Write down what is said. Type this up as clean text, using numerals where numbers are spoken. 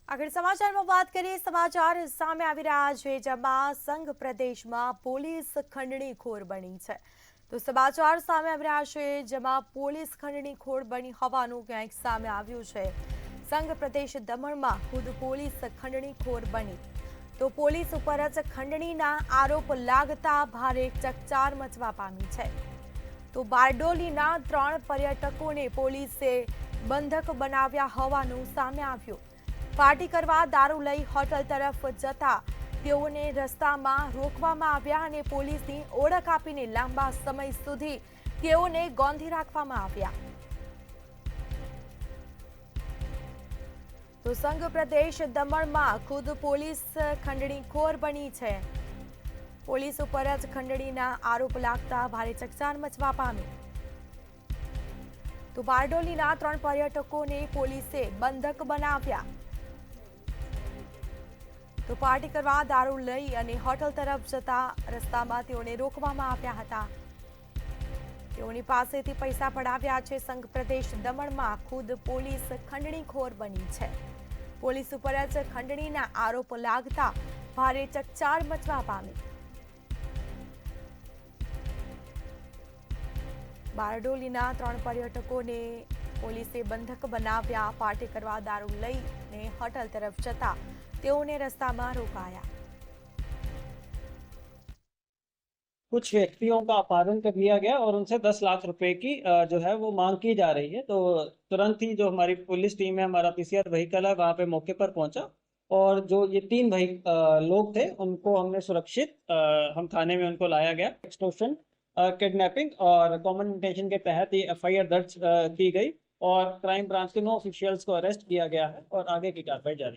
આગળ સમાચારમાં વાત કરીએ સમાચાર સામે આવી રહ્યા છે જેમાં સંઘ પ્રદેશમાં પોલીસ ખંડણીખોર બની છે તો સમાચાર સામે આવી રહ્યા છે જેમાં પોલીસ ખંડણીખોર બની હોવાનું ક્યાંક સામે આવ્યું છે સંઘ પ્રદેશ દમણમાં ખુદ પોલીસ ખંડણીખોર બની તો પોલીસ ઉપર જ ખંડણીના આરોપ લાગતા ભારે ચકચાર મચવા પામી છે તો બારડોલીના 3 પર્યટકોને પોલીસે બંધક બનાવ્યા હોવાનું સામે આવ્યું પાર્ટી કરવા દારૂ લઈ હોટલ તરફ જતા તેઓને રસ્તામાં રોકવામાં આવ્યા અને પોલીસની ઓળખ આપીને લાંબા સમય સુધી તેઓને ગોંધી રાખવામાં આવ્યા તો સંઘ પ્રદેશ દમણમાં ખુદ પોલીસ ખંડણીખોર બની છે પોલીસ ઉપર જ ખંડણીના આરોપ લાગતા ભારે ચકચાર મચવા પામી તો બારડોલીના 3 પર્યટકોને પોલીસે બંધક બનાવ્યા તો પાર્ટી કરવા દારૂ લઈ અને હોટલ તરફ જતા રસ્તામાં તેઓને રોકવામાં આવ્યા હતા તેઓની પાસેથી પૈસા પડાવ્યા છે સંઘ પ્રદેશ દમણમાં ખુદ પોલીસ ખંડણીખોર બની છે પોલીસ ઉપર જ ખંડણીના આરોપ લાગતા ભારે ચકચાર મચવા પામી બારડોલીના 3 પર્યટકોને પોલીસે બંધક બનાવ્યા પાર્ટી કરવા દારૂ લઈને હોટલ તરફ જતા તેઓને रस्ता रोकाया कुछ व्यक्तियों का अपहरण कर लिया गया और उनसे 10 लाख रुपए की जो है वो मांग की जा रही है। तो तुरंत ही जो हमारी पुलिस टीम है, हमारा पीसीआर व्हीकल है, वहां पे मौके पर पहुंचा और जो ये 3 भाई लोग थे उनको हमने सुरक्षित हम थाने में उनको लाया गया। एक्सटॉर्शन, किडनैपिंग और कॉमन इंटेंशन के तहत ये एफआईआर दर्ज की गई और क्राइम ब्रांच के 9 ऑफिशियल्स को अरेस्ट किया गया है और आगे की कार्रवाई जारी।